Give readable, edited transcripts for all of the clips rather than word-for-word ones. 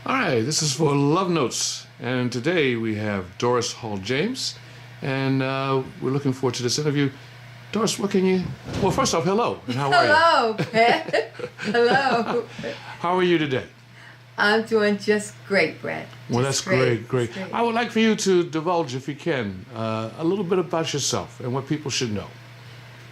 All right, this is for Love Notes, and today we have Doris Hall James, and we're looking forward to this interview. Doris, what can you... Well, first off, hello, and how are you? Hello, Brett. Hello. How are you today? I'm doing just great, Brett. Well, that's great. Great. I would like for you to divulge, if you can, a little bit about yourself and what people should know.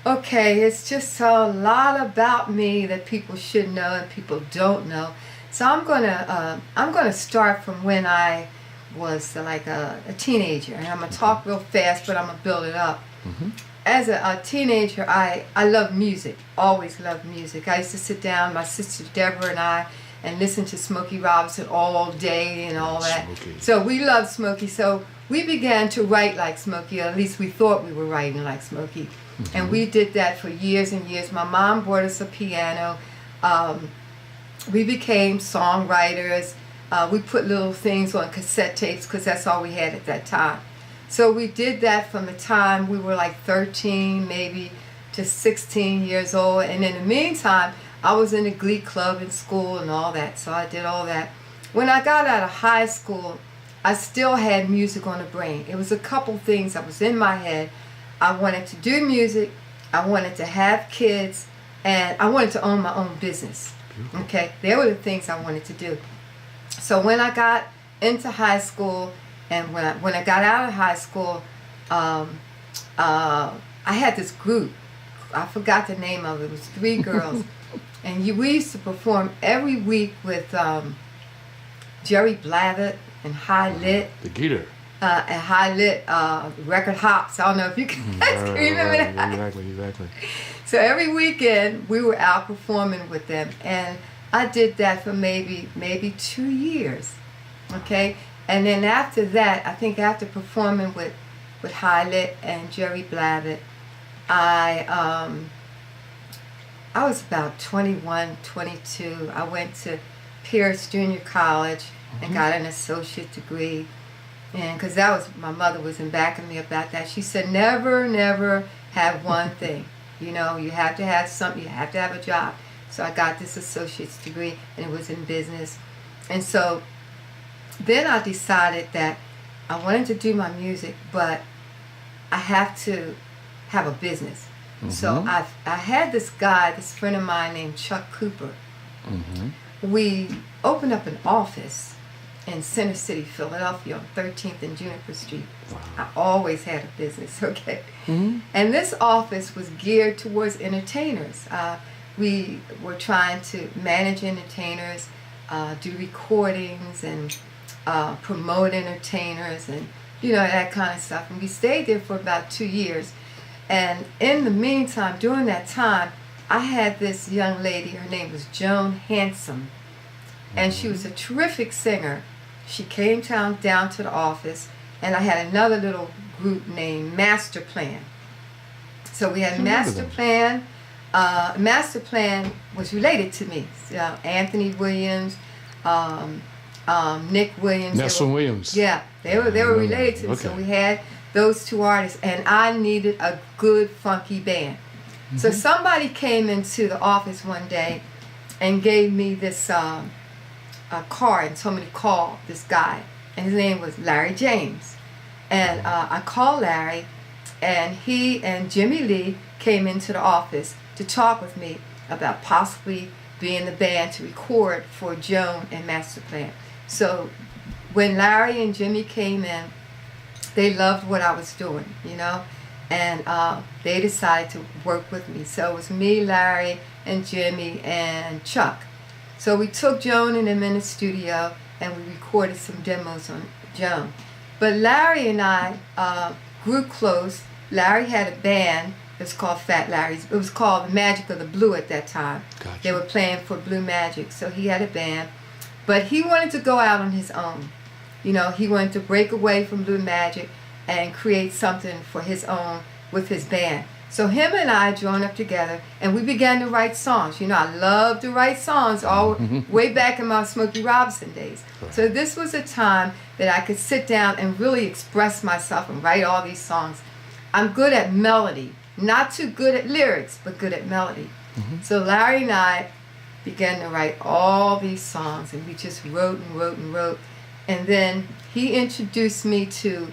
Okay, it's just a lot about me that people should know and people don't know. So I'm gonna start from when I was like a teenager, and I'm gonna talk real fast, but I'm gonna build it up. Mm-hmm. As a teenager, I loved music. Always loved music. I used to sit down, my sister Deborah and I, and listen to Smokey Robinson all day and all that. Smokey. So we loved Smokey. So we began to write like Smokey, or at least we thought we were writing like Smokey. Mm-hmm. And we did that for years and years. My mom bought us a piano. We became songwriters. We put little things on cassette tapes because that's all we had at that time. So we did that from the time we were like 13, maybe to 16 years old. And in the meantime, I was in the glee club in school and all that. So I did all that. When I got out of high school, I still had music on the brain. It was a couple things that was in my head. I wanted to do music. I wanted to have kids. And I wanted to own my own business. Okay, they were the things I wanted to do. So when I got into high school, and when I got out of high school, I had this group. I forgot the name of it. It was 3 girls, and we used to perform every week with Jerry Blavat and High Lit. The Geeter. And High Lit Record Hops. I don't know if you can remember that. Exactly. So every weekend we were out performing with them, and I did that for maybe 2 years, okay. And then after that, I think after performing with High Lit and Jerry Blavat, I was about 21, 22. I went to Pierce Junior College and got an associate degree. And because that was, my mother was in back of me about that. She said, never have one thing. You know, you have to have something, you have to have a job. So I got this associate's degree, and it was in business. And so then I decided that I wanted to do my music, but I have to have a business. Mm-hmm. So I had this guy, this friend of mine named Chuck Cooper. Mm-hmm. We opened up an office in Center City, Philadelphia, on 13th and Juniper Street. Wow. I always had a business, okay? Mm-hmm. And this office was geared towards entertainers. We were trying to manage entertainers, do recordings, and promote entertainers, and that kind of stuff. And we stayed there for about 2 years. And in the meantime, during that time, I had this young lady. Her name was Joan Handsome, and she was a terrific singer. She came down to the office, and I had another little group named Master Plan. So we had Master Plan. Master Plan was related to me. Anthony Williams, Nick Williams. Nelson Williams. Yeah, they were related to me. Okay. So we had those 2 artists, and I needed a good funky band. Mm-hmm. So somebody came into the office one day and gave me this a card and told me to call this guy, and his name was Larry James. And I called Larry, and he and Jimmy Lee came into the office to talk with me about possibly being the band to record for Joan and Master Plan. So when Larry and Jimmy came in, they loved what I was doing, and they decided to work with me. So it was me, Larry, and Jimmy, and Chuck. So we took Joan and them in the studio, and we recorded some demos on Joan. But Larry and I grew close. Larry had a band. It was called Fat Larry's. It was called The Magic of the Blue at that time. Gotcha. They were playing for Blue Magic. So he had a band. But he wanted to go out on his own. He wanted to break away from Blue Magic and create something for his own with his band. So him and I joined up together, and we began to write songs. I love to write songs all way back in my Smokey Robinson days. Right. So this was a time that I could sit down and really express myself and write all these songs. I'm good at melody, not too good at lyrics, but good at melody. Mm-hmm. So Larry and I began to write all these songs, and we just wrote and wrote and wrote. And then he introduced me to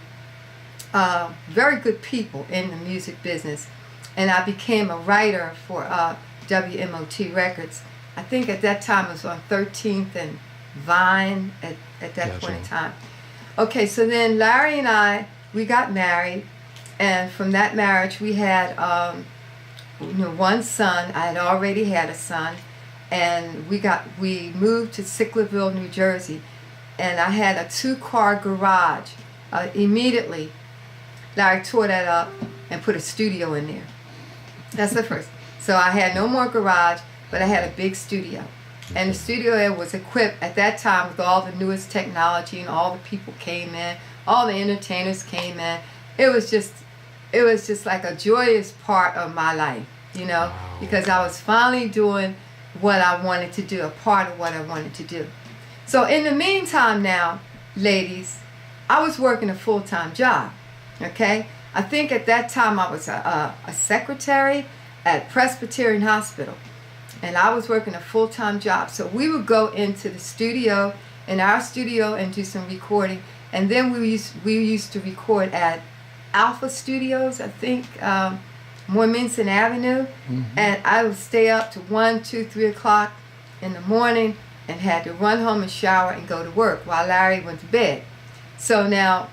very good people in the music business, and I became a writer for WMOT Records. I think at that time it was on 13th and Vine at that point in time. Okay, so then Larry and I, we got married, and from that marriage we had one son. I had already had a son, and we moved to Sicklerville, New Jersey, and I had a 2-car garage. Immediately, Larry tore that up and put a studio in there. That's the first. So I had no more garage, but I had a big studio. And the studio was equipped at that time with all the newest technology, and all the people came in, all the entertainers came in. It was just like a joyous part of my life, because I was finally doing what I wanted to do, a part of what I wanted to do. So in the meantime now, ladies, I was working a full-time job, okay? I think at that time I was a secretary at Presbyterian Hospital, and I was working a full-time job. So we would go into the studio, in our studio, and do some recording, and then we used to record at Alpha Studios, I think, Morminson Avenue, and I would stay up to 1, 2, 3 o'clock in the morning and had to run home and shower and go to work while Larry went to bed. So now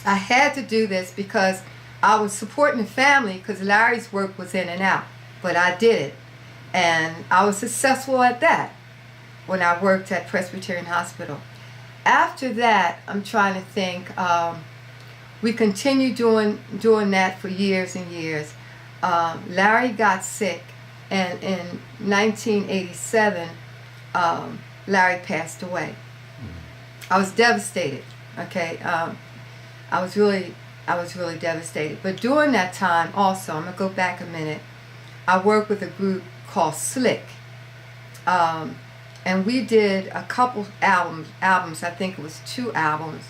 I had to do this because I was supporting the family, because Larry's work was in and out, but I did it, and I was successful at that when I worked at Presbyterian Hospital. After that, I'm trying to think, we continued doing that for years and years. Larry got sick, and in 1987, Larry passed away. I was devastated. Okay, I was really devastated. But during that time, also, I'm gonna go back a minute. I worked with a group called Slick, and we did a couple albums. I think it was 2 albums.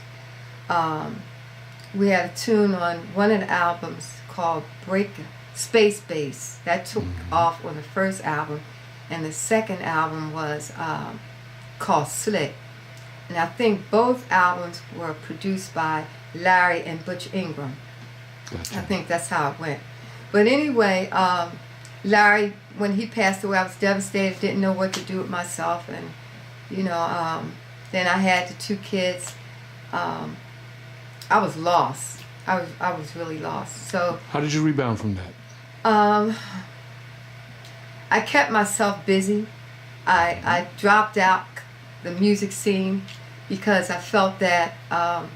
We had a tune on one of the albums called Space Bass. That took off on the first album, and the second album was called Slick. And I think both albums were produced by Larry and Butch Ingram. Gotcha. I think that's how it went. But anyway, Larry, when he passed away, I was devastated, didn't know what to do with myself. And, then I had the 2 kids. I was lost. I was really lost. So how did you rebound from that? I kept myself busy. I dropped out the music scene because I felt that I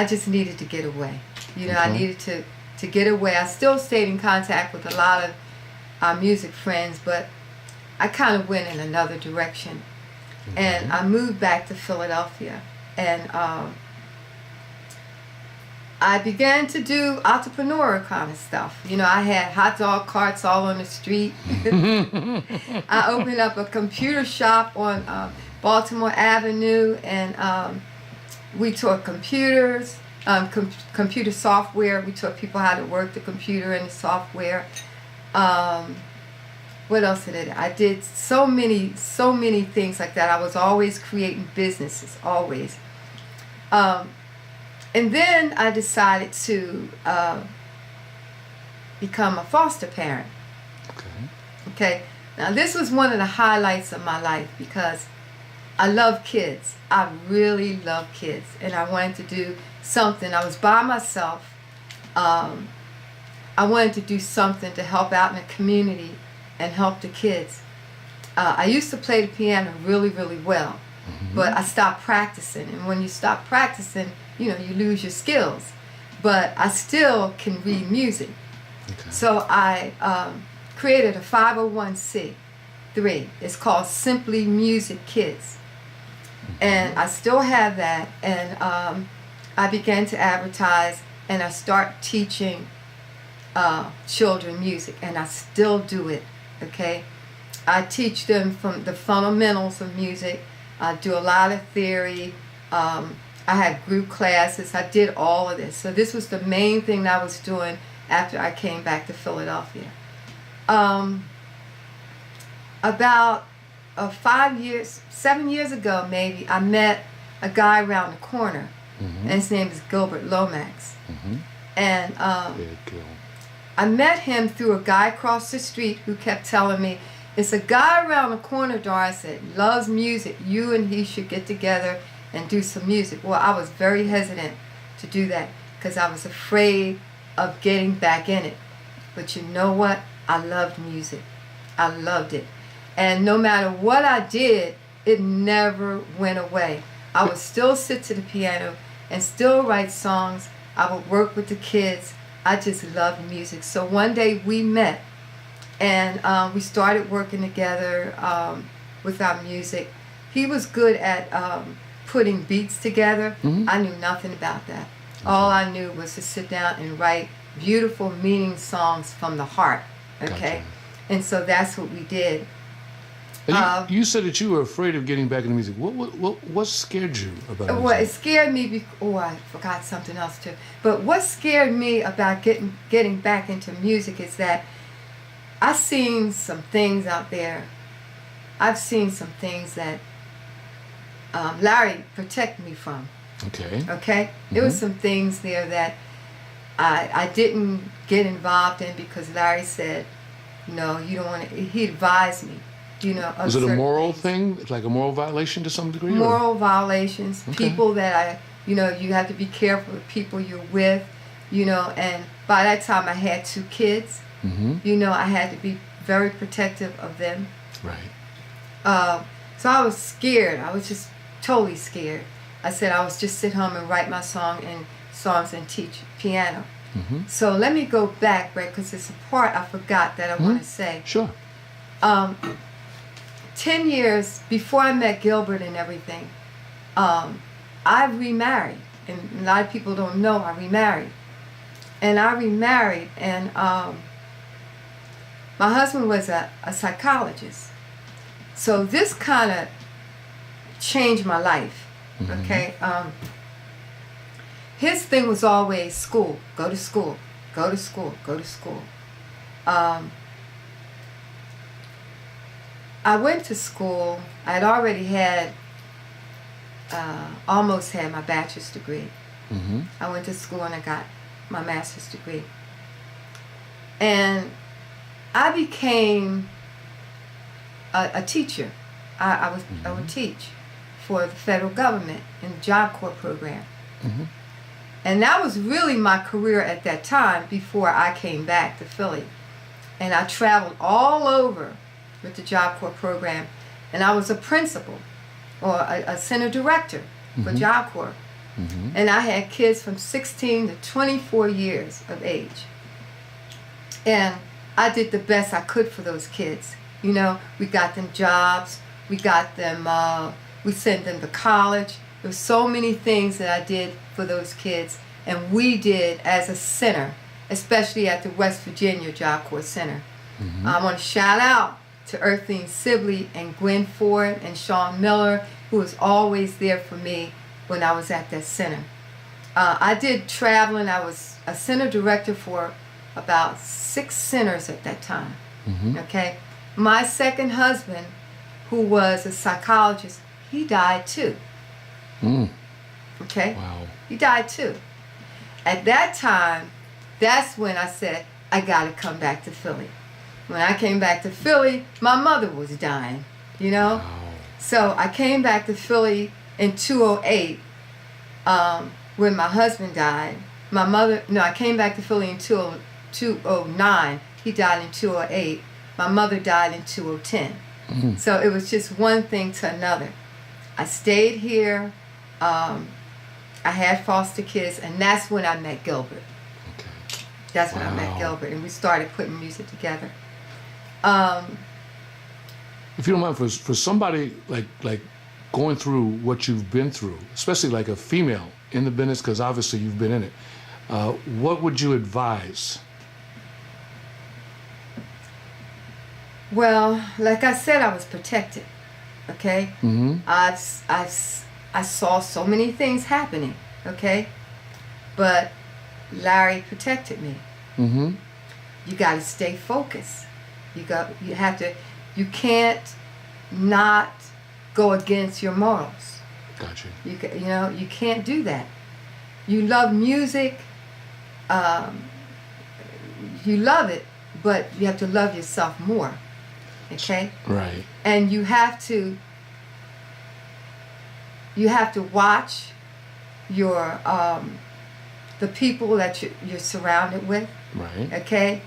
just needed to get away. I needed to get away. I still stayed in contact with a lot of our music friends, but I kind of went in another direction. And I moved back to Philadelphia, and I began to do entrepreneur kind of stuff. I had hot dog carts all on the street. I opened up a computer shop on Baltimore Avenue, and we taught computers, computer software. We taught people how to work the computer and the software. What else did I did so many things like that. I was always creating businesses, always. And then I decided to become a foster parent. Okay. Now this was one of the highlights of my life because I love kids. I really love kids, and I wanted to do something. I was by myself. I wanted to do something to help out in the community and help the kids. I used to play the piano really, really well, but I stopped practicing. And when you stop practicing, you lose your skills. But I still can read music. Okay. So I created a 501c3. It's called Simply Music Kids. And I still have that. And I began to advertise, and I start teaching children music, and I still do it. Okay, I teach them from the fundamentals of music. I do a lot of theory. I had group classes. I did all of this. So this was the main thing that I was doing after I came back to Philadelphia. About 7 years ago maybe, I met a guy around the corner, and his name is Gilbert Lomax. And I met him through a guy across the street who kept telling me, it's a guy around the corner, Doris, that loves music. You and he should get together and do some music. Well, I was very hesitant to do that because I was afraid of getting back in it. But you know what? I loved music. I loved it. And no matter what I did, it never went away. I would still sit to the piano and still write songs. I would work with the kids. I just loved music. So one day we met, and we started working together with our music. He was good at putting beats together. I knew nothing about that. All I knew was to sit down and write beautiful, meaning songs from the heart. Okay? And so that's what we did. And you said that you were afraid of getting back into music. What scared you about music? Well, it scared me. I forgot something else too. But what scared me about getting back into music is that I've seen some things out there. I've seen some things that Larry protected me from. Okay. There was some things there that I didn't get involved in because Larry said, no, you don't want to. He advised me. Was it a moral thing? Like a moral violation to some degree? Moral violations. People that you have to be careful with people you're with, and by that time I had 2 kids. I had to be very protective of them. Right. So I was scared. I was just totally scared. I said I was just sit home and write my songs and teach piano. So let me go back, right, because it's a part I forgot that I want to say. Sure. 10 years before I met Gilbert and everything, I remarried. And a lot of people don't know I remarried. And I remarried, and my husband was a psychologist. So this kind of changed my life, okay? His thing was always school, go to school, go to school, go to school. I went to school. I had already almost had my bachelor's degree. I went to school and I got my master's degree. And I became a teacher. I would teach for the federal government in the Job Corps program. And that was really my career at that time before I came back to Philly. And I traveled all over with the Job Corps program. And I was a principal or a center director for Job Corps. And I had kids from 16 to 24 years of age. And I did the best I could for those kids. We got them jobs. We got them, we sent them to college. There were so many things that I did for those kids. And we did as a center, especially at the West Virginia Job Corps Center. I want to shout out to Earthline Sibley and Gwen Ford and Sean Miller, who was always there for me when I was at that center. I did traveling. I was a center director for about 6 centers at that time. Okay. My second husband, who was a psychologist, he died too. Okay. Wow. He died too. At that time, that's when I said, I got to come back to Philly. When I came back to Philly, my mother was dying, Wow. So I came back to Philly in 2008 when my husband died. I came back to Philly in 2009. He died in 2008. My mother died in 2010. So it was just one thing to another. I stayed here. I had foster kids, and that's when I met Gilbert. Okay. That's when I met Gilbert, and we started putting music together. If you don't mind, for somebody like going through what you've been through, especially like a female in the business, because obviously you've been in it, what would you advise? Well, like I said, I was protected. Okay. I saw so many things happening. Okay, but Larry protected me. You got to stay focused. You have to you can't not go against your morals. Gotcha. You can't do that. You love music, you love it, but you have to love yourself more. Okay? Right. And you have to watch your the people that you're surrounded with. Right. Okay?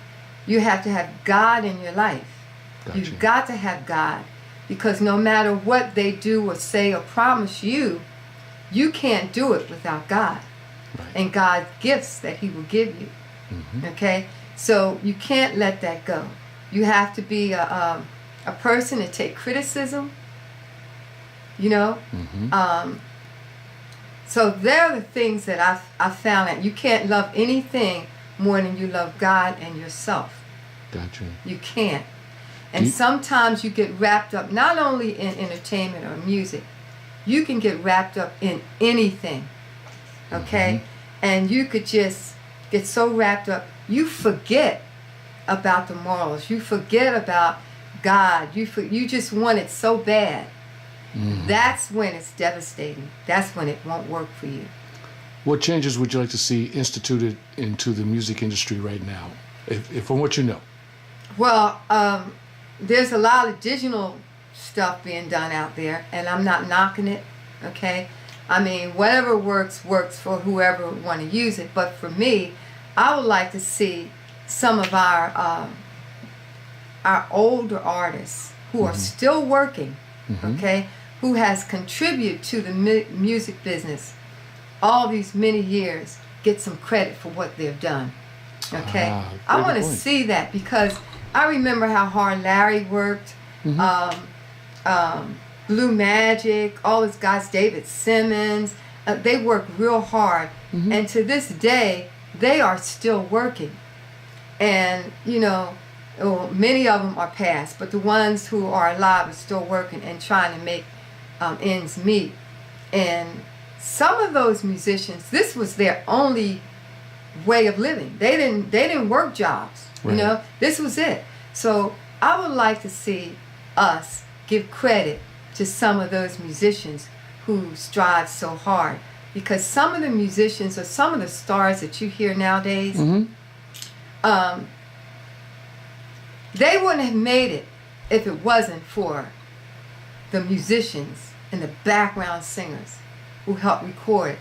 You have to have God in your life. Gotcha. You've got to have God, because no matter what they do or say or promise you, you can't do it without God. Right. And God's gifts that He will give you. Mm-hmm. Okay? So you can't let that go. You have to be a person to take criticism, Mm-hmm. So there are the things that I found that you can't love anything more than you love God and yourself. Gotcha. You can't. And sometimes you get wrapped up not only in entertainment or music, you can get wrapped up in anything. Okay? Mm-hmm. And you could just get so wrapped up, you forget about the morals. You forget about God. You just want it so bad. Mm-hmm. That's when it's devastating. That's when it won't work for you. What changes would you like to see instituted into the music industry right now, if from what you know? Well, there's a lot of digital stuff being done out there, and I'm not knocking it, okay? I mean, whatever works for whoever want to use it. But for me, I would like to see some of our older artists who are still working, Mm-hmm. okay, who has contributed to the music business all these many years, get some credit for what they've done, okay? I want to see that, because I remember how hard Larry worked, Mm-hmm. Blue Magic, all those guys, David Simmons, they worked real hard. Mm-hmm. And to this day, they are still working. And, many of them are past, but the ones who are alive are still working and trying to make ends meet. And some of those musicians, this was their only way of living. They didn't work jobs. Right. This was it. So I would like to see us give credit to some of those musicians who strive so hard, because some of the musicians or some of the stars that you hear nowadays, Mm-hmm. They wouldn't have made it if it wasn't for the musicians and the background singers who helped record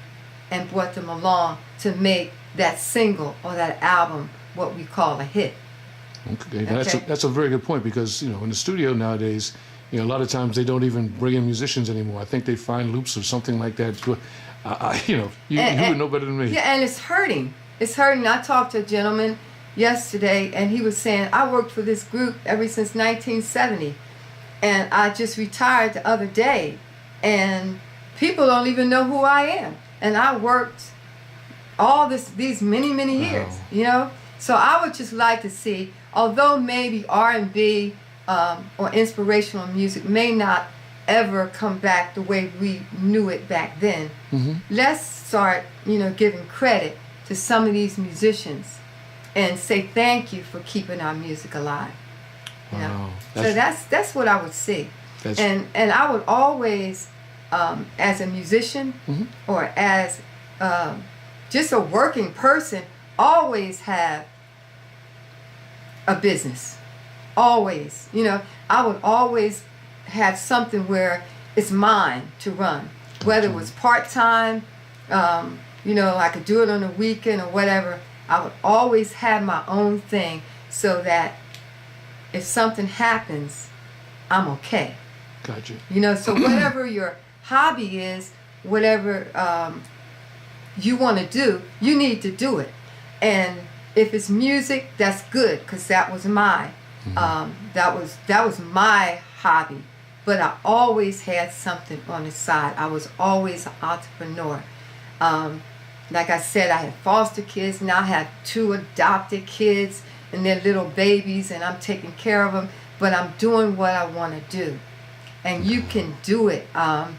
and brought them along to make that single or that album what we call a hit. Okay. That's a very good point, because in the studio nowadays, a lot of times they don't even bring in musicians anymore. I think they find loops or something like that. You would know better than me. Yeah, and it's hurting. It's hurting. I talked to a gentleman yesterday, and he was saying, I worked for this group ever since 1970, and I just retired the other day, and people don't even know who I am. And I worked all these many years, So I would just like to see, although maybe R&B or inspirational music may not ever come back the way we knew it back then, Mm-hmm. let's start, giving credit to some of these musicians and say thank you for keeping our music alive. Wow. So that's what I would see. And I would always, as a musician Mm-hmm. or as just a working person, always have a business. Always. I would always have something where it's mine to run. Whether it was part-time, I could do it on a weekend or whatever. I would always have my own thing, so that if something happens, I'm okay. Gotcha. So whatever your hobby is, whatever you want to do, you need to do it. And if it's music, that's good, because that was my that was my hobby. But I always had something on the side. I was always an entrepreneur. Like I said, I had foster kids. Now I have 2 adopted kids, and they're little babies, and I'm taking care of them. But I'm doing what I want to do, and you can do it. As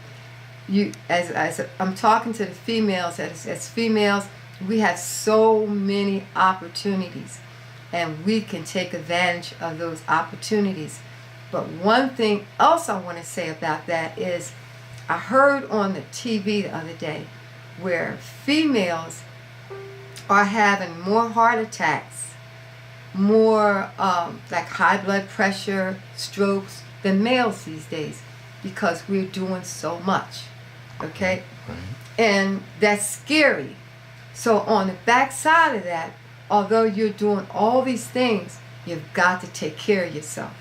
I'm talking to the females, as females, we have so many opportunities, and we can take advantage of those opportunities. But one thing else I want to say about that is I heard on the TV the other day where females are having more heart attacks, more like high blood pressure, strokes than males these days because we're doing so much. Okay? Right. And that's scary. So on the backside of that, although you're doing all these things, you've got to take care of yourself.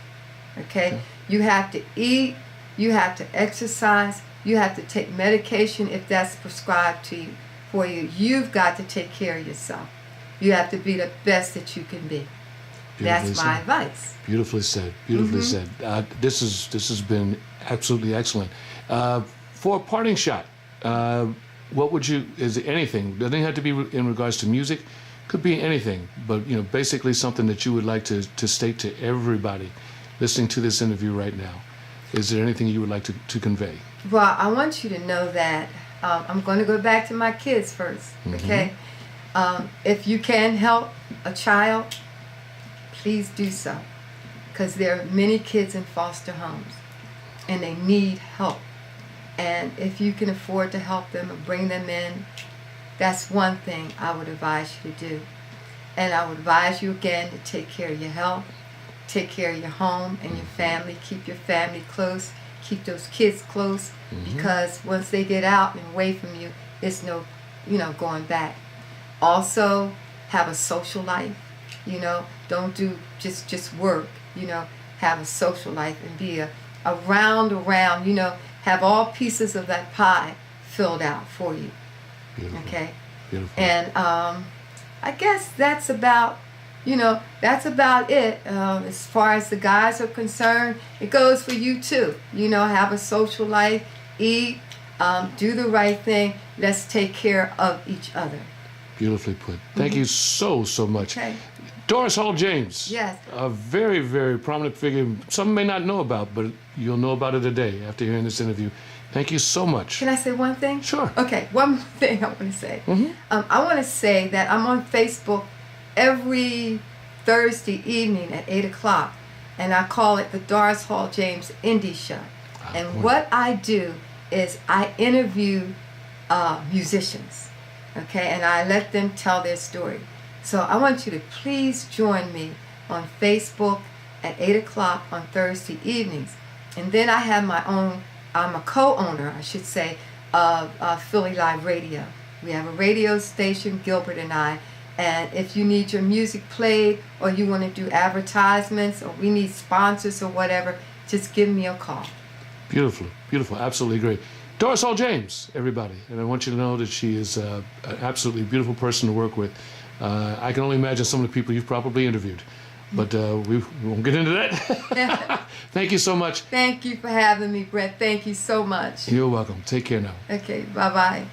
Okay? You have to eat, you have to exercise, you have to take medication if that's prescribed to you for you. You've got to take care of yourself. You have to be the best that you can be. That's my advice. Beautifully said. Beautifully said. This has been absolutely excellent. For a parting shot, what would you? Is it anything? Doesn't have to be in regards to music. Could be anything. But basically something that you would like to state to everybody listening to this interview right now. Is there anything you would like to convey? Well, I want you to know that I'm going to go back to my kids first. Okay. If you can help a child, please do so, because there are many kids in foster homes and they need help. And if you can afford to help them and bring them in, that's one thing I would advise you to do. And I would advise you again to take care of your health, take care of your home and your family, keep your family close, keep those kids close, because once they get out and away from you, it's no, going back. Also, have a social life. Don't do just work. Have a social life and be around, have all pieces of that pie filled out for you. Beautiful. Okay. Beautiful. And I guess that's about it. As far as the guys are concerned, it goes for you too. Have a social life, eat, do the right thing. Let's take care of each other. Beautifully put. Thank you so much. Okay. Doris Hall James. Yes. A very, very prominent figure. Some may not know about, but you'll know about it today after hearing this interview. Thank you so much. Can I say one thing? Sure. Okay, one more thing I want to say. I want to say that I'm on Facebook every Thursday evening at 8 o'clock, and I call it the Doris Hall James Indie Show. And what I do is I interview musicians, okay, and I let them tell their story. So I want you to please join me on Facebook at 8 o'clock on Thursday evenings. And then I have my own, I'm a co-owner, I should say, of Philly Live Radio. We have a radio station, Gilbert and I, and if you need your music played or you want to do advertisements or we need sponsors or whatever, just give me a call. Beautiful, beautiful, absolutely great. Doris Hall James, everybody, and I want you to know that she is an absolutely beautiful person to work with. I can only imagine some of the people you've probably interviewed, but we won't get into that. Thank you so much. Thank you for having me, Brett. Thank you so much. You're welcome. Take care now. Okay, bye-bye.